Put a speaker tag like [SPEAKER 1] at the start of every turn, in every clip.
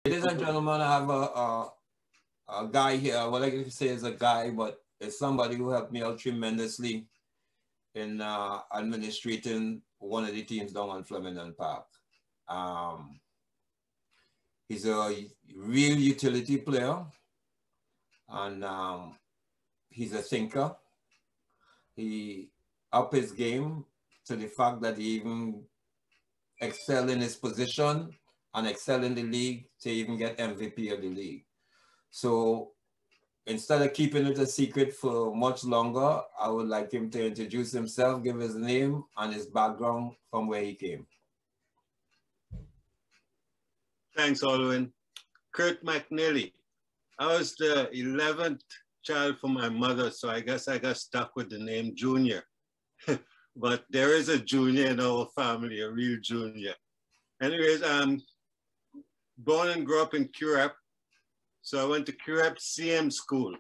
[SPEAKER 1] Ladies and gentlemen, I have a guy here. What I can say is a guy, but it's somebody who helped me out tremendously in administrating one of the teams down on Flemingdon Park. He's a real utility player, and he's a thinker. He upped his game to the fact that he even excelled in his position and excel in the league to even get MVP of the league. So instead of keeping it a secret for much longer, I would like him to introduce himself, give his name and his background from where he came.
[SPEAKER 2] Thanks, Alwyn. Kurt McNeilly. I was the 11th child for my mother, so I guess I got stuck with the name Junior. But there is a junior in our family, a real junior. Anyways, I'm born and grew up in Currap. So I went to Currap CM school.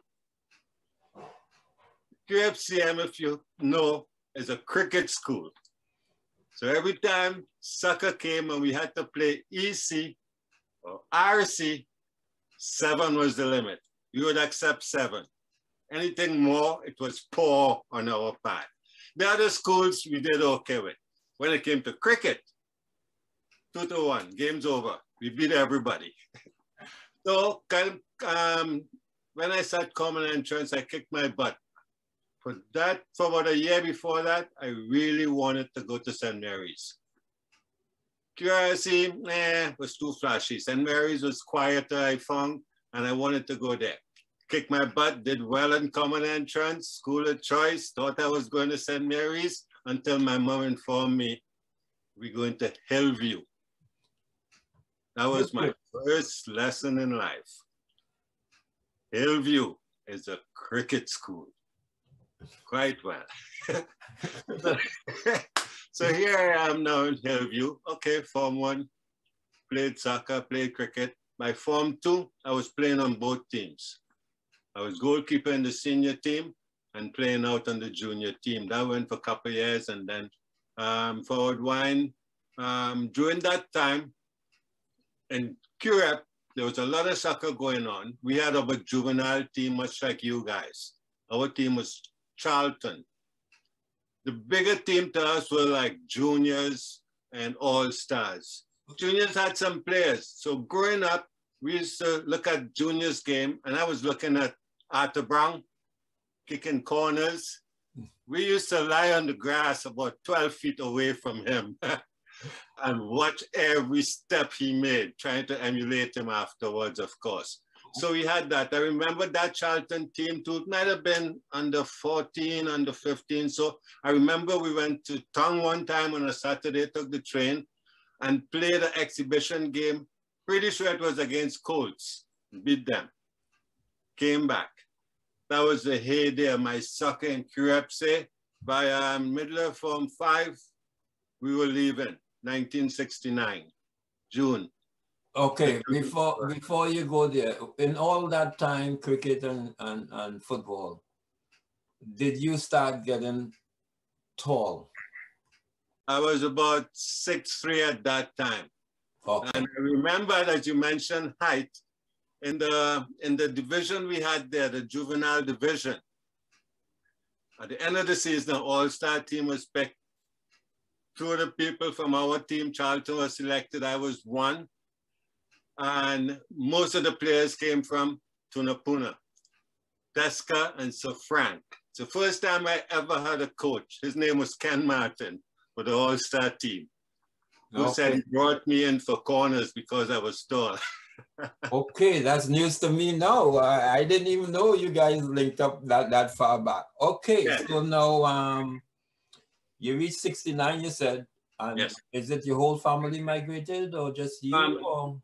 [SPEAKER 2] Currap CM, if you know, is a cricket school. So every time soccer came and we had to play EC or RC, 7 was the limit. We would accept 7. Anything more, it was poor on our part. The other schools we did okay with. When it came to cricket, 2-1, game's over. We beat everybody. So when I sat common entrance, I kicked my butt. For about a year before that, I really wanted to go to St. Mary's. QRC, was too flashy. St. Mary's was quieter, I found, and I wanted to go there. Kicked my butt, did well in common entrance, school of choice, thought I was going to St. Mary's until my mom informed me, we're going to Hillview. That was my first lesson in life. Hillview is a cricket school. Quite well. So here I am now in Hillview. Okay, Form 1, played soccer, played cricket. By Form 2, I was playing on both teams. I was goalkeeper in the senior team and playing out on the junior team. That went for a couple of years, and then forward wine. During that time, in Currap, there was a lot of soccer going on. We had our juvenile team, much like you guys. Our team was Charlton. The bigger team to us were like juniors and all-stars. Juniors had some players. So growing up, we used to look at juniors game, and I was looking at Arthur Brown kicking corners. We used to lie on the grass about 12 feet away from him and watch every step he made, trying to emulate him afterwards, of course. So we had that. I remember that Charlton team too. It might have been under 14, under 15. So I remember we went to town one time on a Saturday, took the train and played an exhibition game. Pretty sure it was against Colts. Beat them. Came back. That was the heyday of my soccer in Currap. By middle of Form 5, we were leaving, 1969, June.
[SPEAKER 1] Okay, before you go there, in all that time, cricket and football, did you start getting tall?
[SPEAKER 2] I was about 6'3" at that time. Okay. And I remember, as you mentioned, height. In the division we had there, the juvenile division, at the end of the season, the all-star team was picked. 2 of the people from our team, Charlton, was selected. I was 1. And most of the players came from Tunapuna, Tesca, and Sir Frank. It's the first time I ever had a coach. His name was Ken Martin for the all-star team, who said he brought me in for corners because I was tall.
[SPEAKER 1] Okay, that's news to me now. I didn't even know you guys linked up that far back. Okay, yeah. So now you reached 69, you said. And yes. Is it your whole family migrated or just you? Or?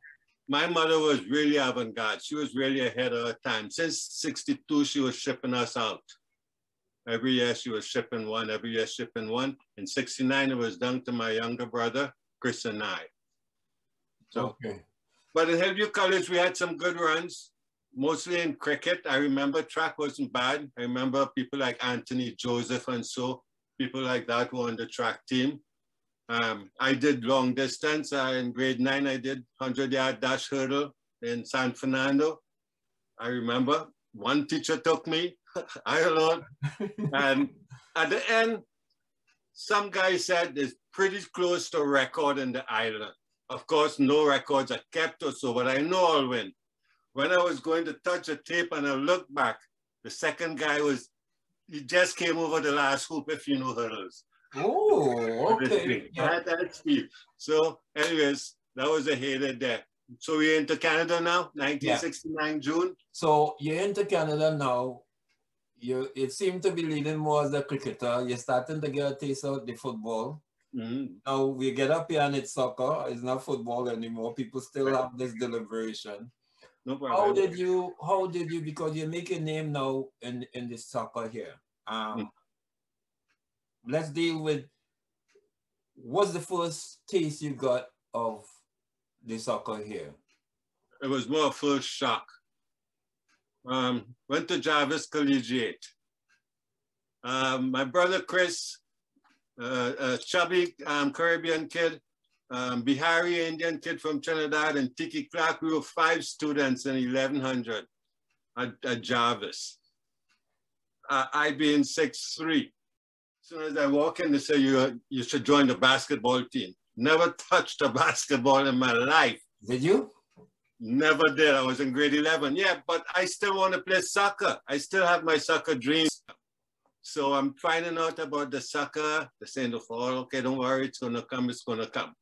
[SPEAKER 2] My mother was really avant-garde. She was really ahead of her time. Since 62, she was shipping us out. Every year she was shipping one, every year shipping one. In 69, it was down to my younger brother, Chris, and I. So, okay. But in Hillview College, we had some good runs, mostly in cricket. I remember track wasn't bad. I remember people like Anthony Joseph and so, people like that were on the track team. I did long distance. In grade 9, I did 100-yard dash hurdle. in San Fernando. I remember one teacher took me, I alone, and at the end, some guy said it's pretty close to a record in the island. Of course, no records are kept or so, but I know I'll win. When I was going to touch a tape and I looked back, the second guy he just came over the last hoop, if you know hurdles.
[SPEAKER 1] Oh, okay.
[SPEAKER 2] Yeah. That's Steve. So anyways, that was a heyday there. So we're into Canada now, 1969 June.
[SPEAKER 1] So you're into Canada now. It seemed to be leading more as a cricketer. You're starting to get a taste of the football. Now we get up here and it's soccer. It's not football anymore. People still have this deliberation.
[SPEAKER 2] No problem.
[SPEAKER 1] How did you, because you make a name now in the soccer here. Let's deal with, what's the first taste you got of the soccer here?
[SPEAKER 2] It was more a first shock. Went to Jarvis Collegiate. My brother Chris, a chubby Caribbean kid, Bihari Indian kid from Trinidad, and Tiki Clark, we were 5 students in 1100 at Jarvis. I being 6'3". As soon as I walk in, they say, you should join the basketball team. Never touched a basketball in my life.
[SPEAKER 1] Did you?
[SPEAKER 2] Never did. I was in grade 11. Yeah, but I still want to play soccer. I still have my soccer dreams. So I'm finding out about the soccer. They're saying, okay, don't worry, it's going to come, it's going to come.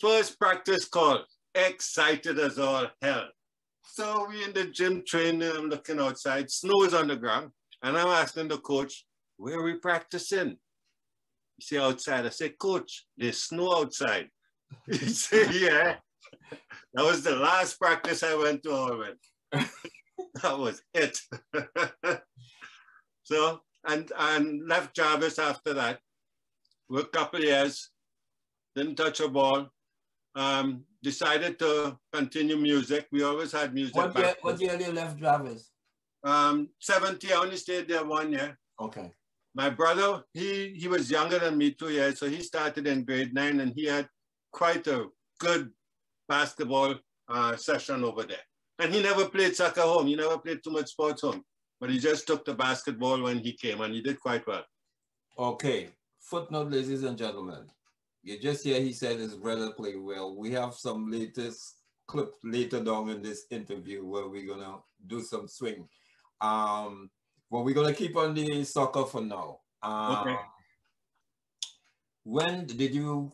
[SPEAKER 2] First practice call, excited as all hell. So we in the gym training, I'm looking outside, snow is on the ground, and I'm asking the coach, where are we practicing? He say, outside. I say, coach, there's snow outside. He said, yeah. That was the last practice I went to already. That was it. So, and left Jarvis after that. Worked a couple of years, didn't touch a ball. Decided to continue music. We always had music.
[SPEAKER 1] What year you left Jarvis?
[SPEAKER 2] 70, I only stayed there 1 year.
[SPEAKER 1] Okay.
[SPEAKER 2] My brother, he was younger than me 2 years, so he started in grade 9 and he had quite a good basketball session over there. And he never played soccer home. He never played too much sports home, but he just took the basketball when he came and he did quite well.
[SPEAKER 1] Okay. Footnote, ladies and gentlemen. You just hear he said his brother played well. We have some latest clip later down in this interview where we're going to do some swing. But we're going to keep on the soccer for now.
[SPEAKER 2] Okay.
[SPEAKER 1] When did you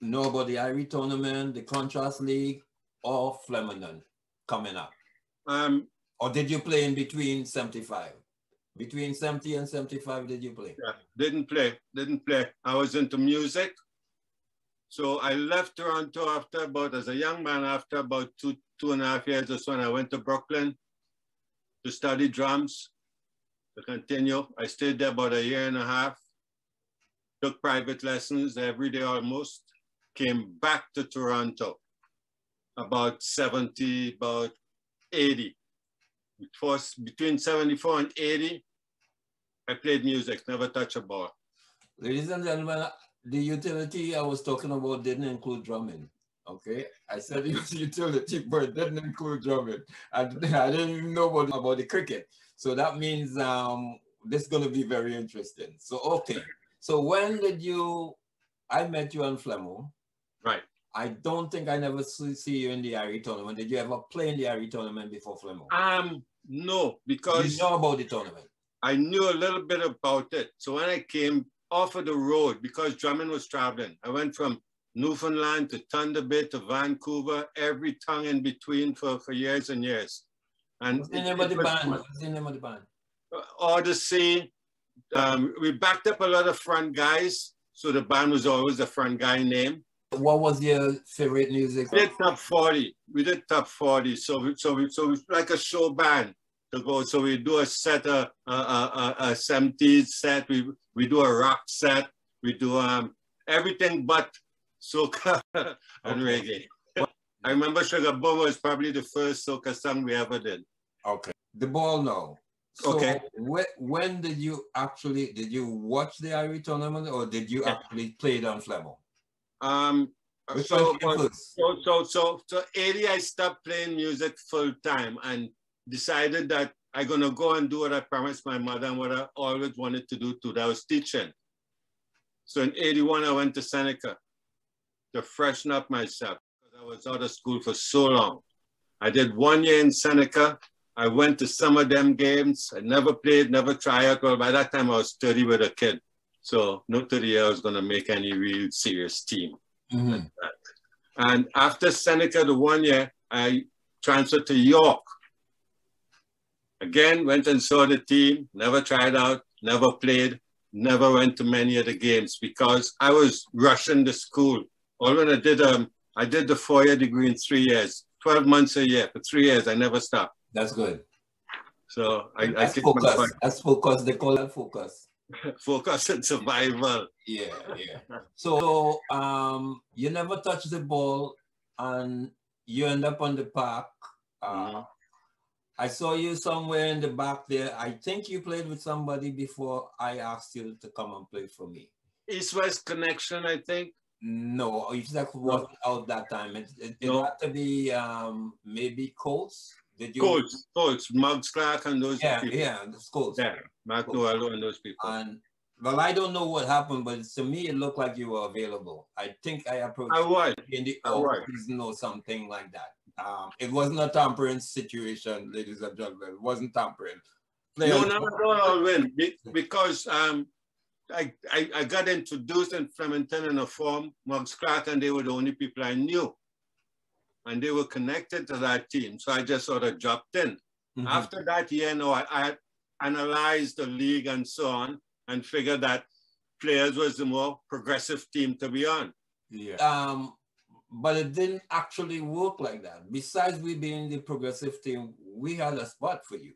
[SPEAKER 1] know about the Irie tournament, the Contrast League, or Flemingdon coming up? Or did you play in between 75? Between 70 and 75, did you play?
[SPEAKER 2] Yeah, didn't play. I was into music. So I left Toronto after as a young man, after about two and a half years or so, and I went to Brooklyn to study drums, to continue. I stayed there about a year and a half, took private lessons every day almost, came back to Toronto about 70, about 80. Between 74 and 80, I played music, never touched a ball.
[SPEAKER 1] Ladies and gentlemen, the utility I was talking about didn't include drumming, okay? I said it was utility, but it didn't include drumming. I didn't even know about the cricket. So that means this is going to be very interesting. So, okay. So when did I met you on Flemo.
[SPEAKER 2] Right.
[SPEAKER 1] I don't think I never see you in the Irie tournament. Did you ever play in the Irie tournament before Flemo?
[SPEAKER 2] No, because
[SPEAKER 1] you know about the tournament.
[SPEAKER 2] I knew a little bit about it. So when I came off of the road, because drumming was traveling, I went from Newfoundland to Thunder Bay to Vancouver, every tongue in between for years and years. And
[SPEAKER 1] what's the name of the band? What's the name of the band?
[SPEAKER 2] Odyssey. We backed up a lot of front guys, so the band was always the front guy name.
[SPEAKER 1] What was your favorite music?
[SPEAKER 2] We did top 40. We did top 40. So we like a show band to go. So we do a set, a 70s set. We do a rock set. We do everything but soca and reggae. I remember Sugar Boom was probably the first soca song we ever did.
[SPEAKER 1] Okay. The ball now. So
[SPEAKER 2] okay.
[SPEAKER 1] When did you watch the Irie tournament or did you actually play it on Flemo? Which one came first?
[SPEAKER 2] So 80, I stopped playing music full time and decided that I'm going to go and do what I promised my mother and what I always wanted to do too. That was teaching. So in 81, I went to Seneca to freshen up myself because I was out of school for so long. I did 1 year in Seneca. I went to some of them games. I never played, never tried out. Well, by that time I was 30 with a kid. So not 30 I was going to make any real serious team.
[SPEAKER 1] Mm-hmm.
[SPEAKER 2] And after Seneca, the 1 year, I transferred to York. Again, went and saw the team, never tried out, never played, never went to many of the games because I was rushing the school. All when I did the 4-year degree in 3 years, 12 months a year. For 3 years, I never stopped.
[SPEAKER 1] That's good.
[SPEAKER 2] So
[SPEAKER 1] that's focus. That's focus. They call that focus.
[SPEAKER 2] Focus and survival.
[SPEAKER 1] Yeah. So you never touch the ball and you end up on the park. I saw you somewhere in the back there. I think you played with somebody before I asked you to come and play for me.
[SPEAKER 2] East-West connection, I think.
[SPEAKER 1] No, that wasn't out that time. It had to be maybe Colts. Did you?
[SPEAKER 2] Colts, Muggs Clark and those people.
[SPEAKER 1] Yeah, the Colts.
[SPEAKER 2] Yeah, Mark Noello and those people.
[SPEAKER 1] And well, I don't know what happened, but to me, it looked like you were available. I think I approached you in the off-season or something like that. It wasn't a tampering situation, ladies and gentlemen. It wasn't tampering.
[SPEAKER 2] No, Alwyn, because I got introduced in Flemington in a form, Muggs Clark, and they were the only people I knew. And they were connected to that team. So I just sort of dropped in. After that year, I analyzed the league and so on and figured that Players was the more progressive team to be on.
[SPEAKER 1] Yeah. But it didn't actually work like that. Besides we being the progressive team, we had a spot for you.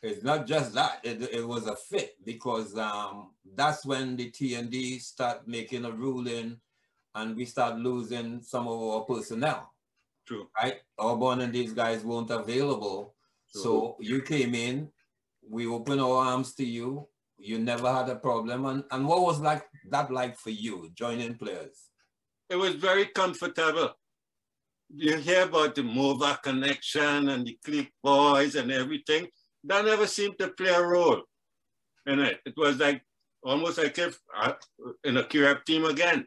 [SPEAKER 1] It's not just that, it was a fit because that's when the T&D start making a ruling and we start losing some of our personnel.
[SPEAKER 2] True.
[SPEAKER 1] Right? Auburn and these guys weren't available. True. So you came in, we opened our arms to you. You never had a problem. And what was that like for you, joining Players?
[SPEAKER 2] It was very comfortable. You hear about the MOVA connection and the clique boys and everything. That never seemed to play a role in it. It was like almost like if in a QF team again.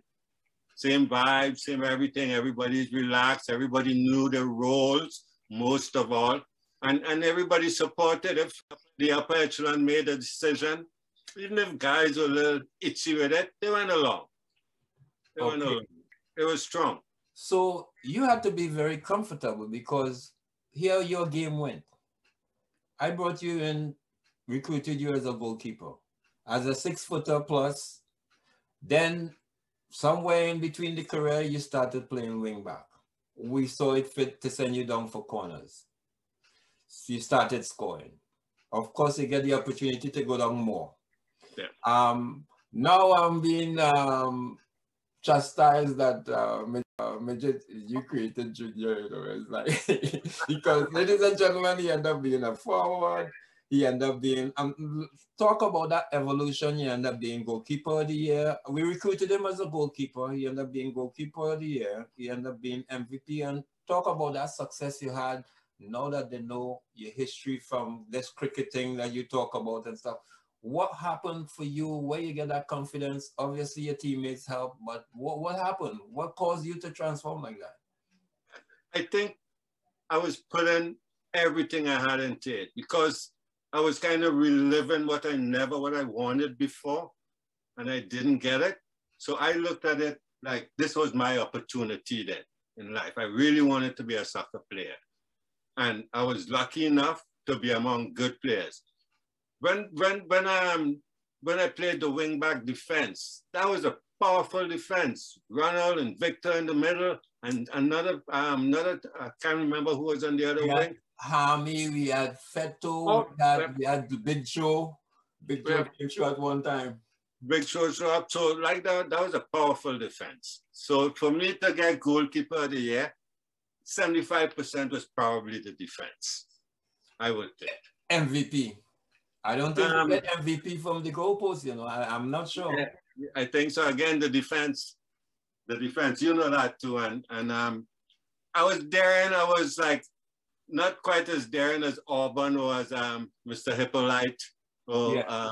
[SPEAKER 2] Same vibe, same everything. Everybody's relaxed. Everybody knew their roles, most of all. And everybody supported. If the upper echelon made a decision, even if guys were a little itchy with it, they went along. They went along. It was strong.
[SPEAKER 1] So you had to be very comfortable because here your game went. I brought you in, recruited you as a goalkeeper, as a 6-footer plus. Then somewhere in between the career, you started playing wing back. We saw it fit to send you down for corners. So you started scoring. Of course, you get the opportunity to go down more.
[SPEAKER 2] Yeah.
[SPEAKER 1] Now I'm being chastised that midget you created junior, you know, it's like because ladies and gentlemen, he ended up being a forward, he ended up being talk about that evolution, he ended up being goalkeeper of the year. We recruited him as a goalkeeper, he ended up being goalkeeper of the year, he ended up being MVP, and talk about that success you had now that they know your history from this cricketing that you talk about and stuff. What happened for you? Where you get that confidence? Obviously, your teammates help, but what happened? What caused you to transform like that?
[SPEAKER 2] I think I was putting everything I had into it because I was kind of reliving what I wanted before, and I didn't get it. So I looked at it like this was my opportunity then in life. I really wanted to be a soccer player, and I was lucky enough to be among good players. When I played the wing back defense, that was a powerful defense. Ronald and Victor in the middle, and another I can't remember who was on the other wing.
[SPEAKER 1] Hami, we had Feto, we had the Big Show. Big Show at one time.
[SPEAKER 2] Big Show show up. So like that was a powerful defense. So for me to get goalkeeper of the year, 75% was probably the defense, I would think.
[SPEAKER 1] MVP. I don't think you get MVP from the goalpost, you know. I'm not sure.
[SPEAKER 2] Yeah, I think so. Again, the defense the defense. You know that too. And I was daring. I was like not quite as daring as Auburn or as Mr. Hippolyte or,
[SPEAKER 1] Yeah.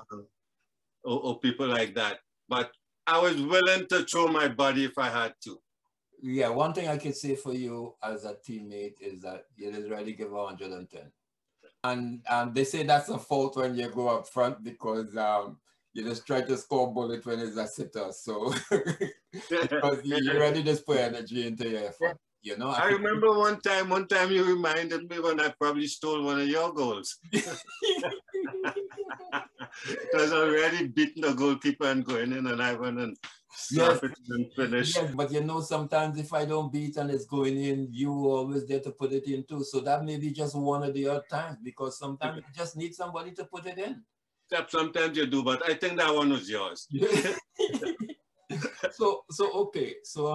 [SPEAKER 2] Or people like that. But I was willing to throw my body if I had to.
[SPEAKER 1] Yeah, one thing I can say for you as a teammate is that you just really give 110. And they say that's a fault when you go up front because you just try to score bullet when it's a sitter. So because you already just put energy into your effort. You know,
[SPEAKER 2] I remember one time you reminded me when I probably stole one of your goals. Because I already beaten the goalkeeper and going in, and I went and slapped it and finished.
[SPEAKER 1] Yes, but you know, sometimes if I don't beat and it's going in, you always there to put it in too. So that may be just one of the odd times because sometimes you just need somebody to put it in.
[SPEAKER 2] Sometimes you do, but I think that one was yours.
[SPEAKER 1] So okay. So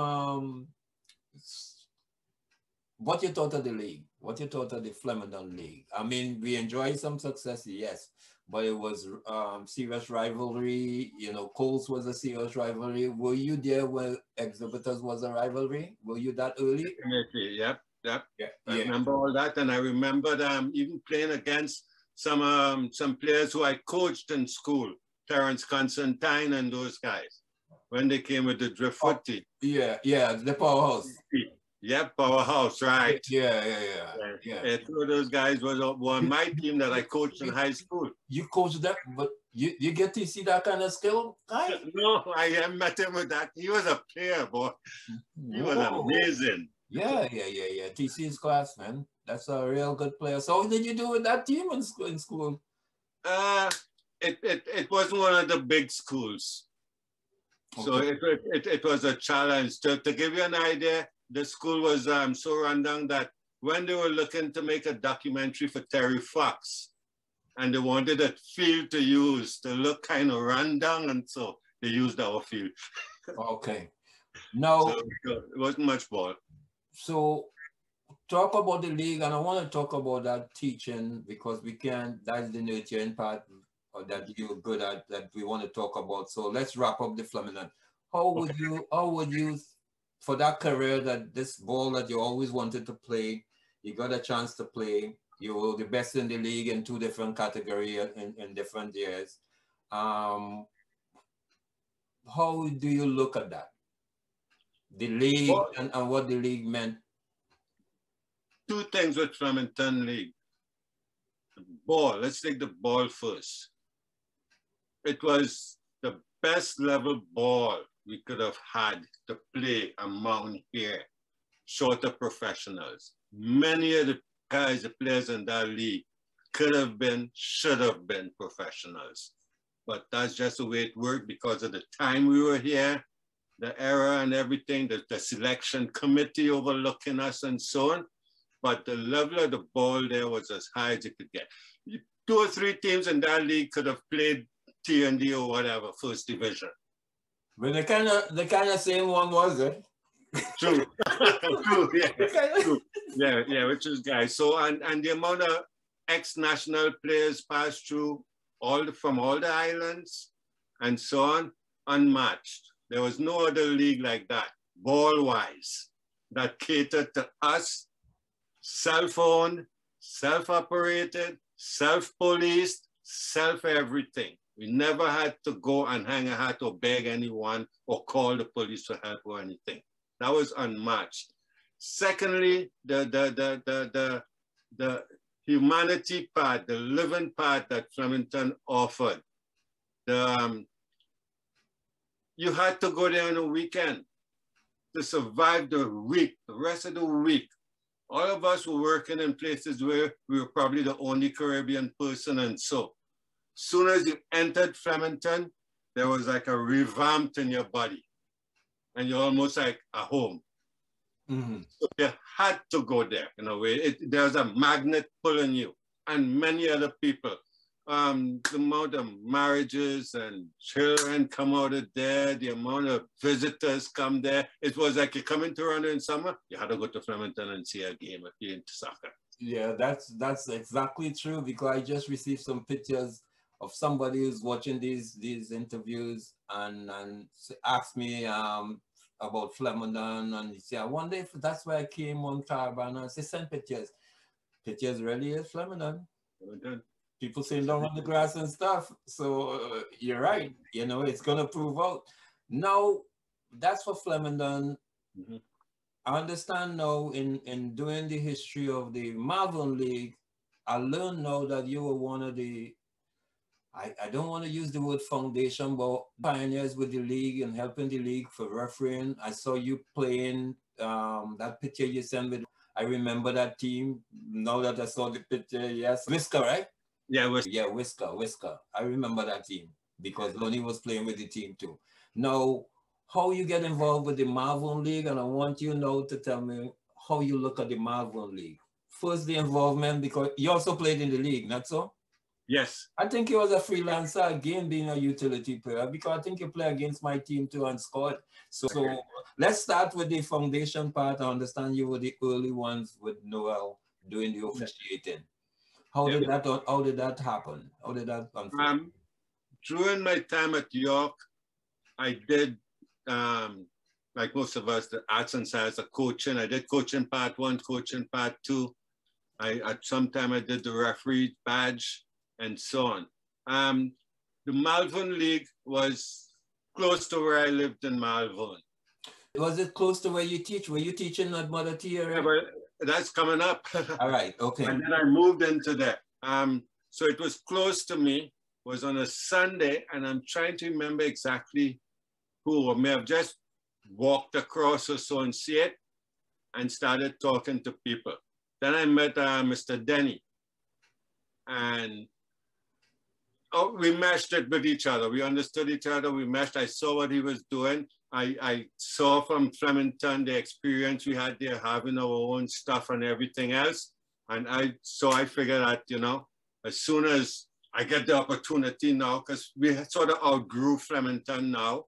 [SPEAKER 1] what you thought of the league? What you thought of the Flemingdon League? I mean, we enjoyed some success, yes, but it was serious rivalry. You know, Coles was a serious rivalry. Were you there when Exhibitors was a rivalry? Were you that early?
[SPEAKER 2] Definitely, yep.
[SPEAKER 1] Yeah.
[SPEAKER 2] I remember all that, and I remembered even playing against some players who I coached in school, Terence Constantine and those guys, when they came with the Driftfoot team.
[SPEAKER 1] Yeah, the powerhouse.
[SPEAKER 2] Yep, powerhouse, right.
[SPEAKER 1] Yeah.
[SPEAKER 2] Two of those guys was on my team that I coached in high school.
[SPEAKER 1] You coached that, but you get to see that kind of skill, guy?
[SPEAKER 2] No, I met him with that. He was a player, boy. He was amazing.
[SPEAKER 1] Yeah. TC's class, man. That's a real good player. So what did you do with that team in school?
[SPEAKER 2] It wasn't one of the big schools. Okay. So it was a challenge. To give you an idea, the school was so rundown that when they were looking to make a documentary for Terry Fox, and they wanted a field to use to look kind of rundown, and so they used our field.
[SPEAKER 1] Okay. Now,
[SPEAKER 2] so it wasn't much ball.
[SPEAKER 1] So talk about the league, and I want to talk about that teaching because that's the nurturing part that you're good at that we want to talk about. So let's wrap up the Flemingdon. How would you, for that career, that this ball that you always wanted to play, you got a chance to play, you were the best in the league in 2 different categories in different years. How do you look at that? The league and what the league meant?
[SPEAKER 2] 2 things with Flemingdon League. The ball, let's take the ball first. It was the best level ball we could have had to play among here, short of professionals. Many of the guys, the players in that league could have been, should have been professionals. But that's just the way it worked because of the time we were here, the era and everything, the selection committee overlooking us and so on. But the level of the ball there was as high as you could get. 2 or 3 teams in that league could have played T&D or whatever, first division.
[SPEAKER 1] But the kind of same one was it?
[SPEAKER 2] True. True, yeah. True. Yeah, which is guys. So and the amount of ex-national players passed through from all the islands and so on, unmatched. There was no other league like that, ball-wise, that catered to us, self-owned, self-operated, self-policed, self-everything. We never had to go and hang a hat or beg anyone or call the police for help or anything. That was unmatched. Secondly, the humanity part, the living part that Flemingdon offered. You had to go there on a weekend to survive the week, the rest of the week. All of us were working in places where we were probably the only Caribbean person, and so soon as you entered Flemingdon, there was like a revamp in your body, and you're almost like at home.
[SPEAKER 1] Mm-hmm.
[SPEAKER 2] So you had to go there in a way. There's a magnet pulling you, and many other people. The amount of marriages and children come out of there, the amount of visitors come there. It was like you come into Toronto in summer, you had to go to Flemingdon and see a game if you're into soccer.
[SPEAKER 1] Yeah, that's exactly true, because I just received some pictures of somebody who's watching these interviews and asked me about Flemingdon, and he said, I wonder if that's why I came on caravan. And I said, send pictures. Pictures really is Flemingdon. People saying don't run the grass and stuff. So you're right. You know, it's going to prove out. Now, that's for Flemingdon.
[SPEAKER 2] Mm-hmm.
[SPEAKER 1] I understand now in doing the history of the Malvern League, I learned now that you were one of the, I don't want to use the word foundation, but pioneers with the league and helping the league for refereeing. I saw you playing that picture you sent with, I remember that team. Now that I saw the picture, yes. Whisker, right?
[SPEAKER 2] Yeah,
[SPEAKER 1] Whisker. I remember that team because Lonnie was playing with the team too. Now, how you get involved with the Malvern League, and I want you now to tell me how you look at the Malvern League. First, the involvement, because you also played in the league, not so?
[SPEAKER 2] Yes.
[SPEAKER 1] I think you was a freelancer again, being a utility player, because I think you play against my team too and scored. So let's start with the foundation part. I understand you were the early ones with Noel doing the officiating. How did that happen? How did that unfold?
[SPEAKER 2] During my time at York, I did, like most of us, the arts and science of coaching. I did coaching part 1, coaching part 2. At some time I did the referee badge and so on. The Malvern League was close to where I lived in Malvern.
[SPEAKER 1] Was it close to where you teach? Were you teaching at Mother Tia?
[SPEAKER 2] Yeah, but that's coming up.
[SPEAKER 1] All right, okay.
[SPEAKER 2] And then I moved into that. So it was close to me, was on a Sunday, and I'm trying to remember exactly who. I may have just walked across or so and see it and started talking to people. Then I met Mr. Denny, and we meshed it with each other. We understood each other, we meshed. I saw what he was doing. I saw from Flemington the experience we had there, having our own stuff and everything else. And so I figured that, you know, as soon as I get the opportunity now, because we sort of outgrew Flemington now,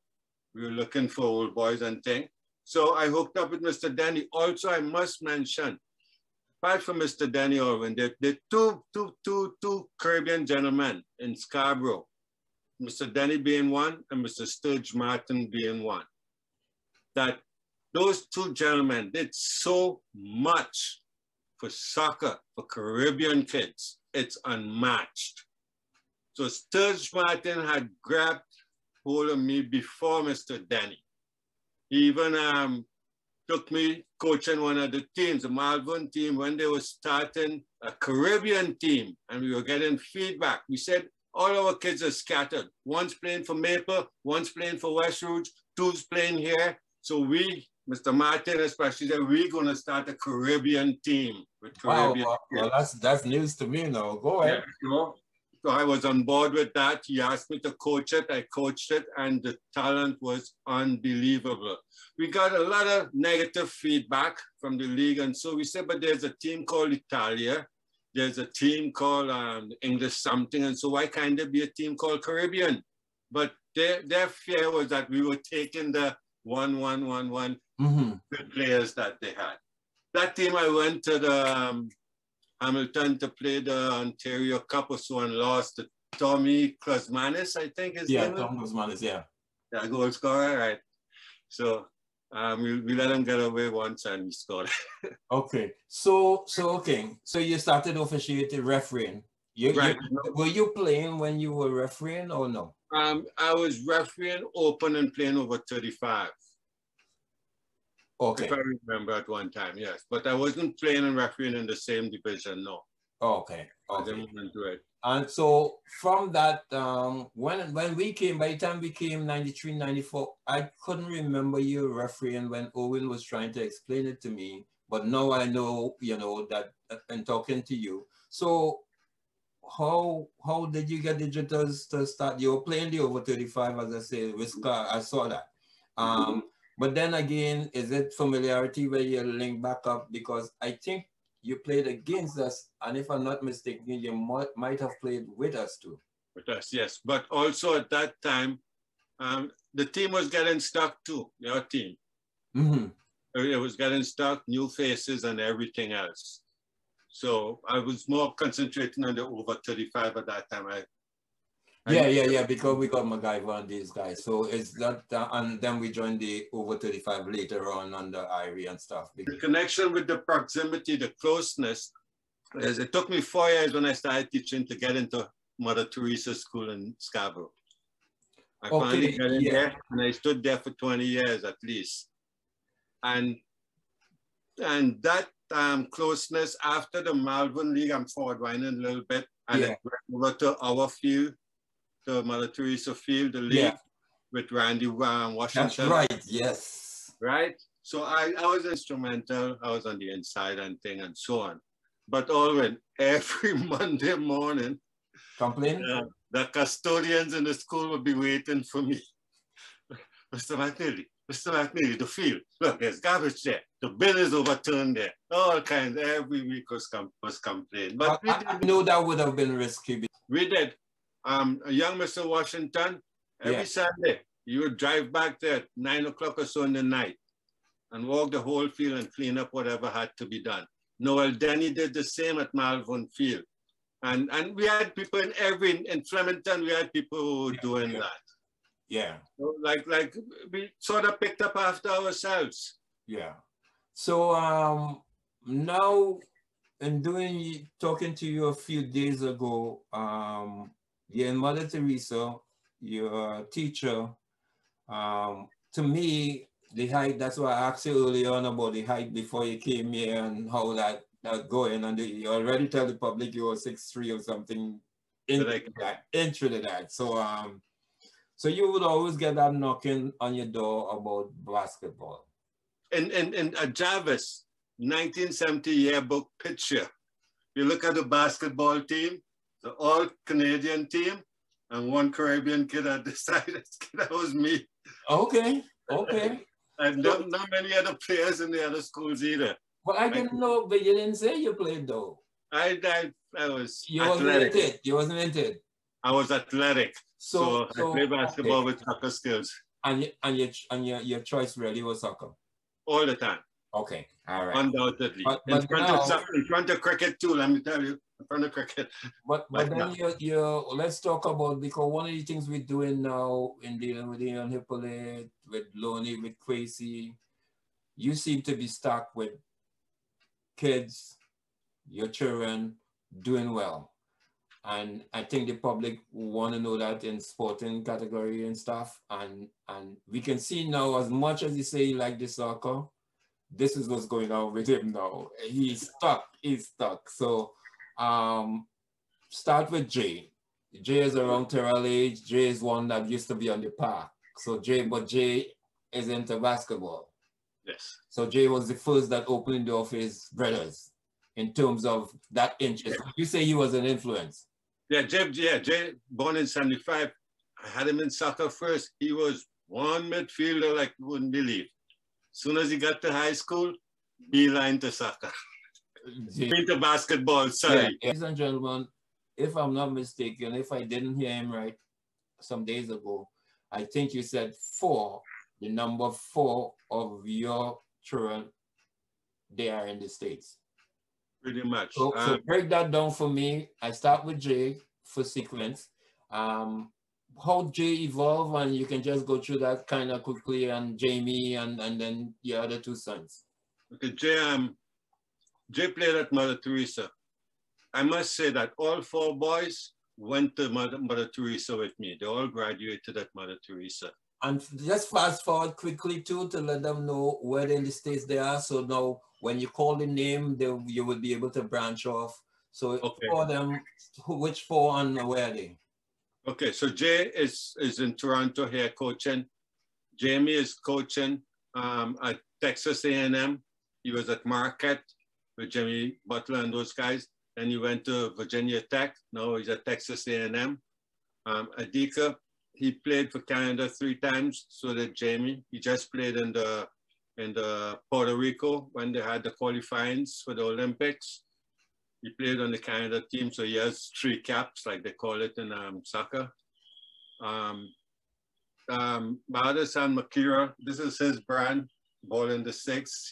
[SPEAKER 2] we were looking for old boys and things. So I hooked up with Mr. Denny. Also, I must mention, apart from Mr. Denny Orwin, there are two Caribbean gentlemen in Scarborough, Mr. Denny being one and Mr. Sturge Martin being one. That those two gentlemen did so much for soccer, for Caribbean kids. It's unmatched. So Sturge Martin had grabbed hold of me before Mr. Denny. He even took me coaching one of the teams, the Malvern team, when they were starting a Caribbean team, and we were getting feedback. We said, all our kids are scattered. One's playing for Maple, one's playing for West Rouge, two's playing here. So we, Mr. Martin especially, said, we're going to start a Caribbean team with Caribbean
[SPEAKER 1] Well, that's news to me now. Go ahead.
[SPEAKER 2] Yeah, so I was on board with that. He asked me to coach it. I coached it, and the talent was unbelievable. We got a lot of negative feedback from the league, and so we said, but there's a team called Italia. There's a team called English something, and so why can't there be a team called Caribbean? But their fear was that we were taking the 1-1-1-1 players that they had. That team, I went to the Hamilton to play the Ontario Cup or so and lost to Tommy Klusmanis, I think his name.
[SPEAKER 1] Tommy Klusmanis, yeah.
[SPEAKER 2] Yeah, goal scorer, right. So we let him get away once and he scored.
[SPEAKER 1] Okay. So you started officiating, refereeing. Were you playing when you were refereeing or no?
[SPEAKER 2] I was refereeing open and playing over 35.
[SPEAKER 1] Okay.
[SPEAKER 2] If I remember at one time, yes. But I wasn't playing and refereeing in the same division, no.
[SPEAKER 1] Okay.
[SPEAKER 2] I didn't want to do it.
[SPEAKER 1] And so from that, when we came, by the time we came 93, 94, I couldn't remember you refereeing when Owen was trying to explain it to me. But now I know, you know, that and talking to you. So how did you get the jitters to start? You were playing the over 35, as I say, Whisker, I saw that. But then again, is it familiarity where you link back up? Because I think you played against us, and if I'm not mistaken, you might have played with us too.
[SPEAKER 2] With us, yes. But also at that time, the team was getting stuck too, your team. It was getting stuck, new faces and everything else. So I was more concentrating on the over 35 at that time.
[SPEAKER 1] Yeah, because we got MacGyver and these guys. So it's that, and then we joined the over 35 later on under Irie and stuff.
[SPEAKER 2] The connection with the proximity, the closeness, is it took me 4 years when I started teaching to get into Mother Teresa School in Scarborough. I finally got in there, and I stood there for 20 years at least. And that closeness after the Malvern League, I'm forward winding a little bit, and it went over to our field, the Mother Teresa field, the league with Randy Washington.
[SPEAKER 1] That's right, yes.
[SPEAKER 2] Right? So I was instrumental. I was on the inside and thing and so on. But Alwyn, every Monday morning, the custodians in the school would be waiting for me. Mr. McNeilly, the field. Look, there's garbage there. The bin is overturned there. All kinds. Every week was complained. But
[SPEAKER 1] I know that would have been risky.
[SPEAKER 2] We did. A young Mr. Washington, every Sunday, you would drive back there at 9 o'clock or so in the night and walk the whole field and clean up whatever had to be done. Noel Denny did the same at Malvern Field. And we had people in Flemington, we had people who were doing that.
[SPEAKER 1] Yeah.
[SPEAKER 2] So like we sort of picked up after ourselves.
[SPEAKER 1] Yeah. So now in talking to you a few days ago, you're in Mother Teresa, you're a teacher. To me, the height, that's why I asked you earlier on about the height before you came here and how that going. And you already tell the public you were 6'3" or something in Trinidad. So you would always get that knocking on your door about basketball.
[SPEAKER 2] In a Jarvis 1970 yearbook picture, you look at the basketball team, the all-Canadian team, and one Caribbean kid at the side. That was me.
[SPEAKER 1] Okay.
[SPEAKER 2] And not many other players in the other schools either.
[SPEAKER 1] Well, I didn't know, but you didn't say you played though.
[SPEAKER 2] I was
[SPEAKER 1] You athletic. You wasn't into it.
[SPEAKER 2] I was athletic. So I played basketball with soccer skills.
[SPEAKER 1] And your choice really was soccer?
[SPEAKER 2] All the time.
[SPEAKER 1] Okay, all right.
[SPEAKER 2] Undoubtedly.
[SPEAKER 1] But
[SPEAKER 2] in front of cricket too, let me tell you. In front of cricket.
[SPEAKER 1] But then let's talk about, because one of the things we're doing now in dealing with Ian Hippolyte, with Lonnie, with Quasi, you seem to be stuck with kids, your children doing well. And I think the public want to know that in sporting category and stuff. And we can see now, as much as you say you like the soccer, this is what's going on with him now. He's stuck. So start with Jay. Jay is around Terrell age. Jay is one that used to be on the park. So Jay is into basketball.
[SPEAKER 2] Yes.
[SPEAKER 1] So Jay was the first that opened the door for his brothers in terms of that interest. You say he was an influence.
[SPEAKER 2] Yeah, Jay, born in 75. I had him in soccer first. He was one midfielder like you wouldn't believe. As soon as he got to high school, beeline to soccer. Into basketball, sorry.
[SPEAKER 1] Ladies and gentlemen, if I'm not mistaken, if I didn't hear him right some days ago, I think you said 4, the number 4 of your children, they are in the States.
[SPEAKER 2] Pretty much.
[SPEAKER 1] So break that down for me. I start with Jay for sequence. How Jay evolved, and you can just go through that kind of quickly, and Jamie and then your other 2 sons.
[SPEAKER 2] Okay, Jay played at Mother Teresa. I must say that all 4 boys went to Mother Teresa with me. They all graduated at Mother Teresa.
[SPEAKER 1] And just fast forward quickly too, to let them know where in the States they are. So now when you call the name, you will be able to branch off. So for them, which 4 and where are they?
[SPEAKER 2] Okay, so Jay is in Toronto here coaching. Jamie is coaching at Texas A&M. He was at Marquette with Jimmy Butler and those guys. Then he went to Virginia Tech. Now he's at Texas A&M. Adika, he played for Canada 3 times. So did Jamie. He just played in the Puerto Rico when they had the qualifyings for the Olympics. He played on the Canada team, so he has 3 caps, like they call it in soccer. My other son, Makira, this is his brand, ball in the 6.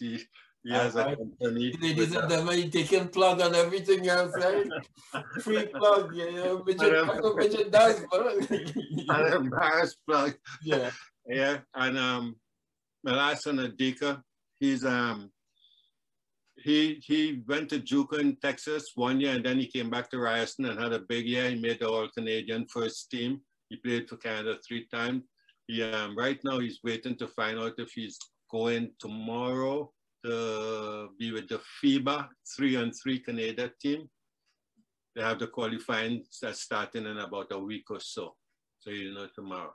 [SPEAKER 2] He has a company.
[SPEAKER 1] Ladies and gentlemen, you taking plug on everything else, right? Free plug, you know, that's what Midget does, bro.
[SPEAKER 2] An embarrassed plug.
[SPEAKER 1] Yeah.
[SPEAKER 2] Yeah, and my last son, Adika, he went to JUCO in Texas 1 year, and then he came back to Ryerson and had a big year. He made the All-Canadian first team. He played for Canada 3 times. He right now he's waiting to find out if he's going tomorrow to be with the FIBA 3-on-3 Canada team. They have the qualifying that's starting in about a week or so. So you know tomorrow.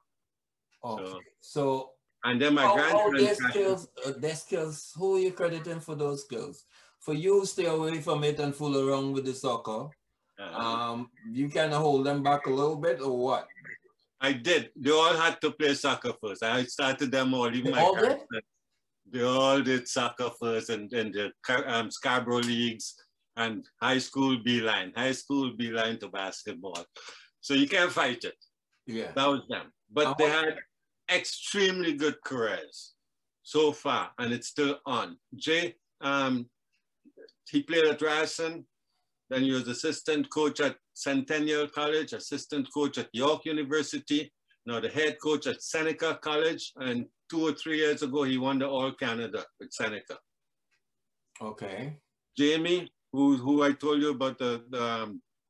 [SPEAKER 1] Okay. So
[SPEAKER 2] and then my grandson.
[SPEAKER 1] Their skills, who are you crediting for those skills? For you, stay away from it and fool around with the soccer. You kind of hold them back a little bit, or what?
[SPEAKER 2] I did. They all had to play soccer first. I started them all, even my grandson. They all did soccer first, and the Scarborough leagues and high school beeline to basketball. So you can't fight it.
[SPEAKER 1] Yeah.
[SPEAKER 2] That was them. But they had extremely good careers so far, and it's still on. Jay, he played at Ryerson, then he was assistant coach at Centennial College, assistant coach at York University, now the head coach at Seneca College, and 2 or 3 years ago, he won the All-Canada with Seneca.
[SPEAKER 1] Okay.
[SPEAKER 2] Jamie, who I told you about the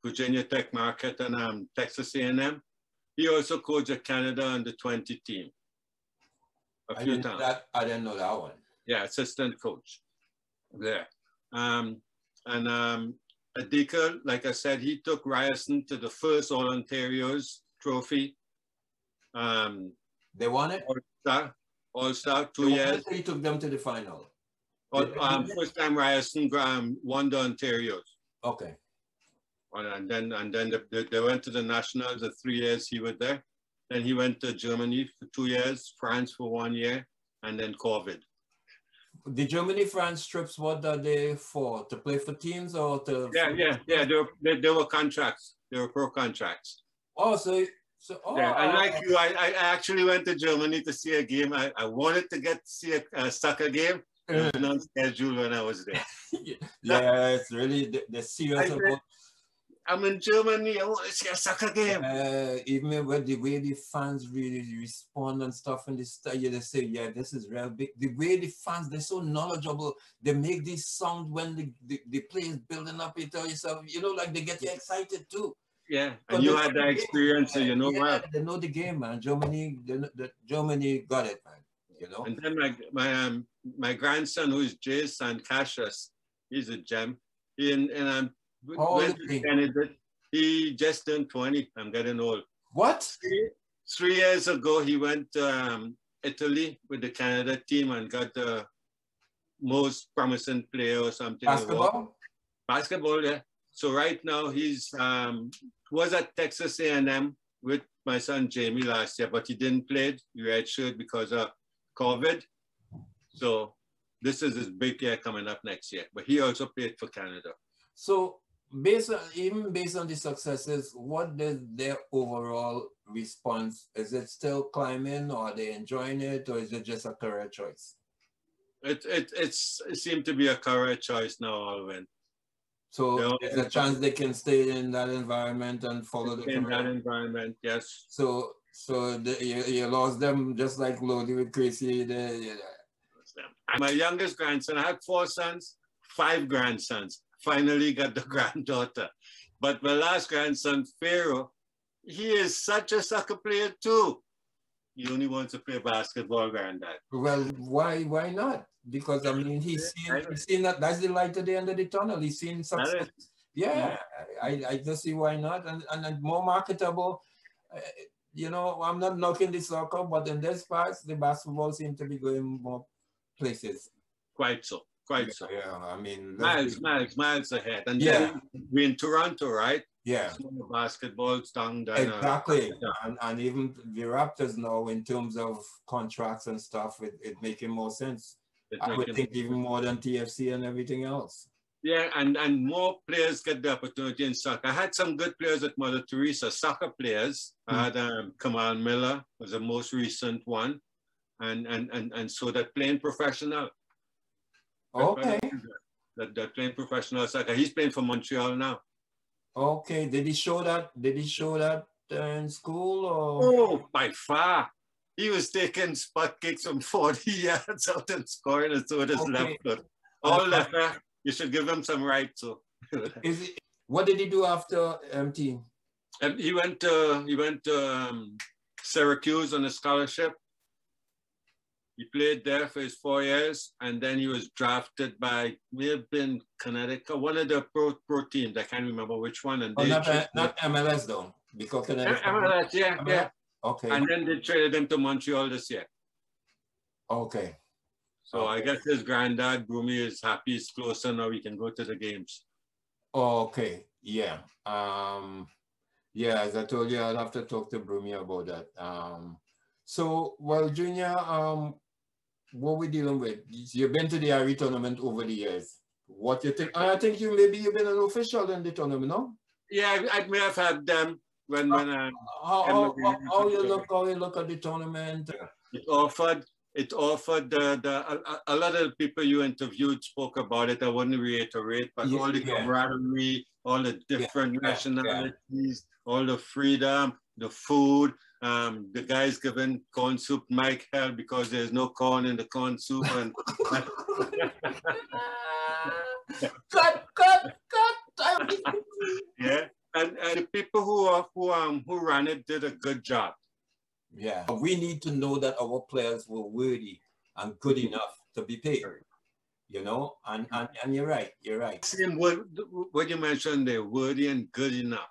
[SPEAKER 2] Virginia Tech Marquette and Texas A&M, he also coached at Canada under 20 team a few times.
[SPEAKER 1] I didn't know that one.
[SPEAKER 2] Yeah, assistant coach there. Adika, like I said, he took Ryerson to the first All-Ontario's trophy.
[SPEAKER 1] They won it?
[SPEAKER 2] All-Star 2 years.
[SPEAKER 1] He took them to the final.
[SPEAKER 2] First time Ryerson won the Ontario's.
[SPEAKER 1] Okay.
[SPEAKER 2] And then they went to the Nationals the 3 years he was there. Then he went to Germany for 2 years, France for 1 year, and then COVID.
[SPEAKER 1] The Germany-France trips, what are they for? To play for teams or to?
[SPEAKER 2] Yeah. They were contracts. They were pro contracts.
[SPEAKER 1] Oh,
[SPEAKER 2] yeah, and like you, I actually went to Germany to see a game. I wanted to get to see a soccer game. It was not scheduled when I was there.
[SPEAKER 1] Yeah, it's really the serious about.
[SPEAKER 2] I'm in Germany. I want to see a soccer game.
[SPEAKER 1] Even with the way the fans really respond and stuff in this, they say, yeah, this is real big. The way the fans, they're so knowledgeable. They make these songs when the play is building up. You tell yourself, you know, like they get you excited too.
[SPEAKER 2] Yeah, and you had that experience, so you know what?
[SPEAKER 1] They know the game, man. Germany got it, man. You know.
[SPEAKER 2] And then my grandson, who is Jason Cassius, he's a gem. Went to Canada. He just turned 20. I'm getting old.
[SPEAKER 1] What?
[SPEAKER 2] 3 years ago, he went to Italy with the Canada team and got the most promising player or something.
[SPEAKER 1] Basketball?
[SPEAKER 2] Basketball, yeah. So right now he's was at Texas A&M with my son Jamie last year, but he didn't play. He redshirted because of COVID. So this is his big year coming up next year. But he also played for Canada.
[SPEAKER 1] So based on the successes, what is their overall response? Is it still climbing, or are they enjoying it, or is it just a career choice?
[SPEAKER 2] It seemed to be a career choice now, Alvin.
[SPEAKER 1] So there's a chance they can stay in that environment and follow the career.
[SPEAKER 2] In that environment, yes.
[SPEAKER 1] So you lost them just like Lodi with Chrissy.
[SPEAKER 2] My youngest grandson, I had 4 sons, 5 grandsons. Finally got the granddaughter. But my last grandson, Pharaoh, he is such a soccer player too. He only wants to play basketball, granddad.
[SPEAKER 1] Well, why not? Because I mean, he's seen that's the light at the end of the tunnel. He's seen success. Yeah, I just see why not, and more marketable. You know, I'm not knocking the soccer, but in this part, the basketball seems to be going more places.
[SPEAKER 2] Quite so.
[SPEAKER 1] Yeah, I mean,
[SPEAKER 2] miles ahead. And then we're in Toronto, right?
[SPEAKER 1] Yeah.
[SPEAKER 2] Basketball's down there.
[SPEAKER 1] Exactly. And even the Raptors now, in terms of contracts and stuff, it making more sense. I would think even more than TFC and everything else.
[SPEAKER 2] Yeah, and more players get the opportunity in soccer. I had some good players at Mother Teresa, soccer players. I had Kamal Miller was the most recent one. And so they're playing professional.
[SPEAKER 1] Okay.
[SPEAKER 2] That playing professional soccer. He's playing for Montreal now.
[SPEAKER 1] Okay. Did he show that? Did he show that in school or?
[SPEAKER 2] Oh, by far. He was taking spot kicks from 40 yards out and scoring it with his left foot. All left. You should give him some right. So.
[SPEAKER 1] What did he do after MT?
[SPEAKER 2] He went to Syracuse on a scholarship. He played there for his 4 years, and then he was drafted by, may have been Connecticut, one of the pro teams. I can't remember which one. And
[SPEAKER 1] not MLS though, because Connecticut.
[SPEAKER 2] MLS, yeah, MLS? Yeah.
[SPEAKER 1] Okay.
[SPEAKER 2] And then they traded him to Montreal this year.
[SPEAKER 1] Okay.
[SPEAKER 2] So I guess his granddad, Broomy, is happy. He's closer now. We can go to the games.
[SPEAKER 1] Okay. Yeah. Yeah, as I told you, I'll have to talk to Broomy about that. So, well, Junior, what we dealing with? You've been to the IRE tournament over the years. What you think? I think you've been an official in the tournament, no?
[SPEAKER 2] Yeah, I may have had them when
[SPEAKER 1] how you look at the tournament.
[SPEAKER 2] It offered a lot of people you interviewed spoke about it. I wouldn't reiterate, but all the camaraderie, all the different nationalities, all the freedom, the food. The guys giving corn soup Mike hell because there's no corn in the corn soup. And
[SPEAKER 1] cut.
[SPEAKER 2] Yeah, and the people who ran it did a good job.
[SPEAKER 1] Yeah, we need to know that our players were worthy and good enough to be paid. You know, and you're right.
[SPEAKER 2] Same word what you mentioned there, worthy and good enough.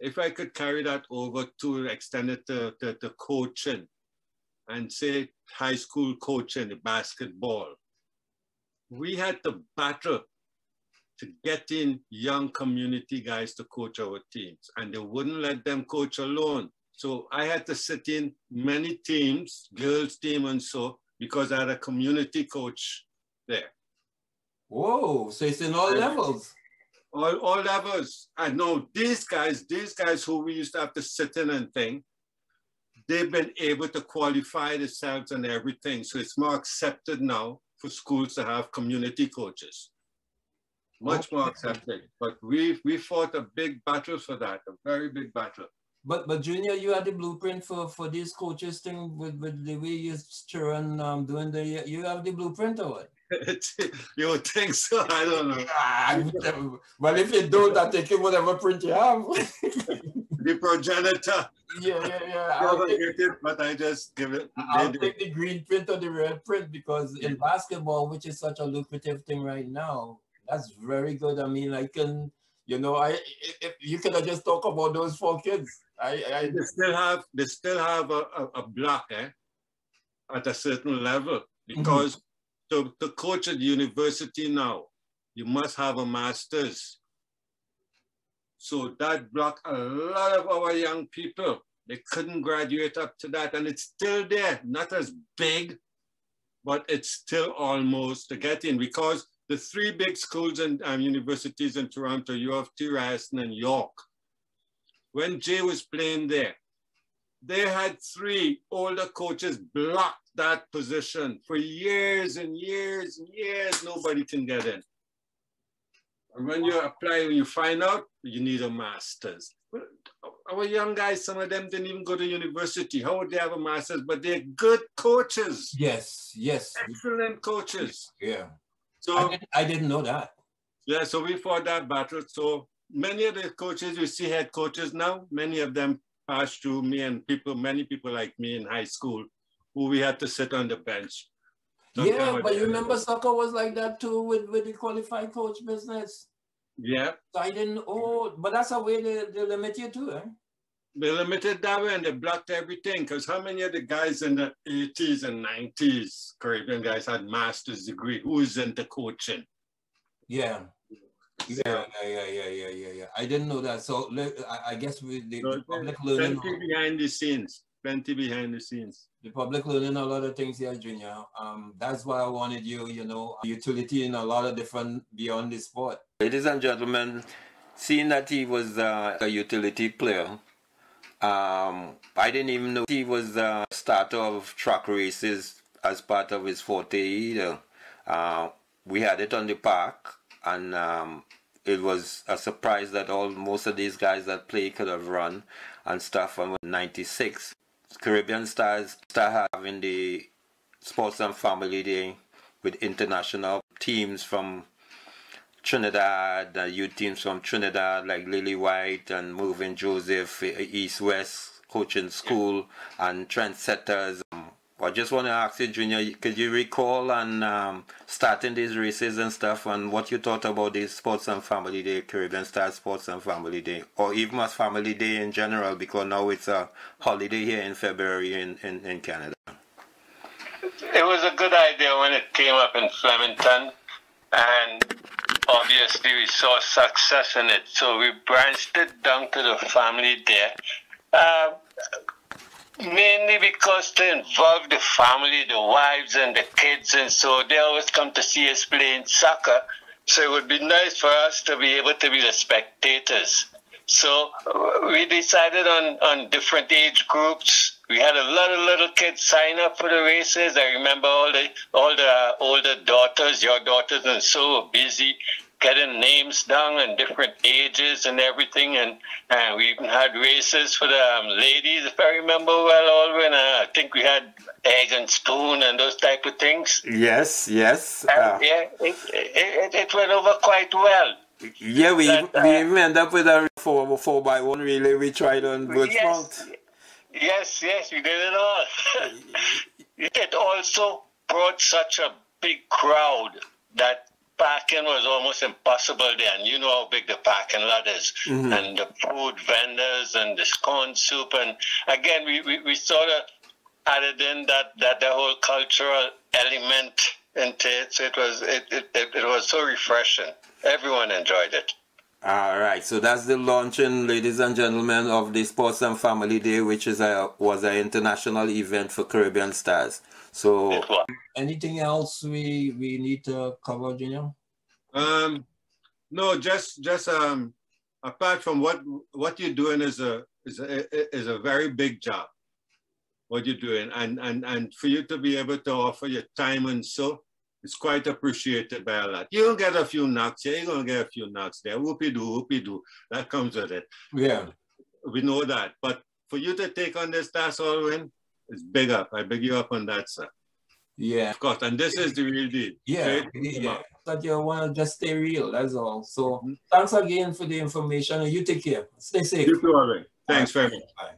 [SPEAKER 2] If I could carry that over to extend it to coaching and say high school coaching, the basketball, we had to battle to get in young community guys to coach our teams, and they wouldn't let them coach alone. So I had to sit in many teams, girls team and so, because I had a community coach there.
[SPEAKER 1] Whoa, so it's in all levels.
[SPEAKER 2] All levels. I know these guys who we used to have to sit in and think, they've been able to qualify themselves and everything. So it's more accepted now for schools to have community coaches. Much more accepted. But we fought a big battle for that, a very big battle.
[SPEAKER 1] But Junior, you had the blueprint for these coaches thing with the way you're stirring, doing you have the blueprint or what?
[SPEAKER 2] You would think so, I don't
[SPEAKER 1] know. Well, if you don't, I'll take you whatever print you have.
[SPEAKER 2] The progenitor.
[SPEAKER 1] Yeah.
[SPEAKER 2] I'll get it, but I just give it.
[SPEAKER 1] I'll take the green print or the red print because in basketball, which is such a lucrative thing right now, that's very good. I mean, I can, you know, if you could have just talk about those 4 kids.
[SPEAKER 2] They still have a block at a certain level because to coach at university now, you must have a master's. So that blocked a lot of our young people. They couldn't graduate up to that, and it's still there. Not as big, but it's still almost to get in because the 3 big schools and universities in Toronto, U of T, Ryerson, and York, when Jay was playing there, they had 3 older coaches block that position for years and years and years. Nobody can get in. And when you apply, when you find out, you need a master's. Our young guys, some of them didn't even go to university. How would they have a master's? But they're good coaches.
[SPEAKER 1] Yes.
[SPEAKER 2] Excellent coaches.
[SPEAKER 1] Yeah.
[SPEAKER 2] So
[SPEAKER 1] I didn't know that.
[SPEAKER 2] Yeah, so we fought that battle. So many of the coaches you see head coaches now, many of them passed through me and many people like me in high school who we had to sit on the bench.
[SPEAKER 1] Yeah, but you remember soccer was like that too with the qualified coach business.
[SPEAKER 2] Yeah.
[SPEAKER 1] So I didn't, but that's a way they limit you too, eh?
[SPEAKER 2] They limited that way and they blocked everything because how many of the guys in the 80s and 90s, Caribbean guys, had master's degree? Who's into coaching?
[SPEAKER 1] Yeah. I didn't know that. So I guess with the public learning.
[SPEAKER 2] Plenty behind the scenes. The
[SPEAKER 1] public learning a lot of things here, Junior. That's why I wanted you know, utility in a lot of different beyond the sport. Ladies and gentlemen, seeing that he was a utility player, I didn't even know he was the starter of track races as part of his forte either. we had it on the park, and it was a surprise that most of these guys that play could have run and stuff. And 96, Caribbean Stars start having the Sports and Family Day with international teams from Trinidad, youth teams from Trinidad like Lily White and Moving Joseph, East West Coaching School, and Trendsetters. I just want to ask you, Junior, could you recall and starting these races and stuff, and what you thought about this Sports and Family Day, Caribbean Star Sports and Family Day, or even as Family Day in general, because now it's a holiday here in February in Canada?
[SPEAKER 3] It was a good idea when it came up in Flemington, and obviously we saw success in it, so we branched it down to the family day. Mainly because to involve the family, the wives and the kids, and so they always come to see us playing soccer. So it would be nice for us to be able to be the spectators. So we decided on different age groups. We had a lot of little kids sign up for the races. I remember all the older daughters, your daughters, and so were busy getting names down and different ages and everything, and we even had races for the ladies, if I remember well, Alwyn. I think we had egg and spoon and those type of things.
[SPEAKER 1] Yes.
[SPEAKER 3] Yeah, it went over quite well.
[SPEAKER 1] Yeah, we even ended up with a 4x1 relay we tried on Birchmount.
[SPEAKER 3] Yes, we did it all. It also brought such a big crowd that parking was almost impossible there, and you know how big the parking lot is, and the food vendors and the corn soup, and again we sort of added in that the whole cultural element into it. So it was so refreshing. Everyone enjoyed it.
[SPEAKER 1] All right, so that's the launching, ladies and gentlemen, of the Sports and Family Day, which was an international event for Caribbean Stars. So, anything else we need to cover, Junior?
[SPEAKER 2] No, just apart from what you're doing is a very big job. What you're doing, and for you to be able to offer your time and so, it's quite appreciated by a lot. You don't get a few knocks here, you're gonna get a few knocks there. Whoopie-doo. That comes with it.
[SPEAKER 1] Yeah.
[SPEAKER 2] We know that. But for you to take on this task, Alwyn, it's big up. I big you up on that, sir.
[SPEAKER 1] Yeah.
[SPEAKER 2] Of course, and this is the real deal.
[SPEAKER 1] Yeah. But you want to just stay real, that's all. So thanks again for the information, and you take care. Stay safe.
[SPEAKER 2] You too, Alwyn. Thanks very much.
[SPEAKER 1] Bye.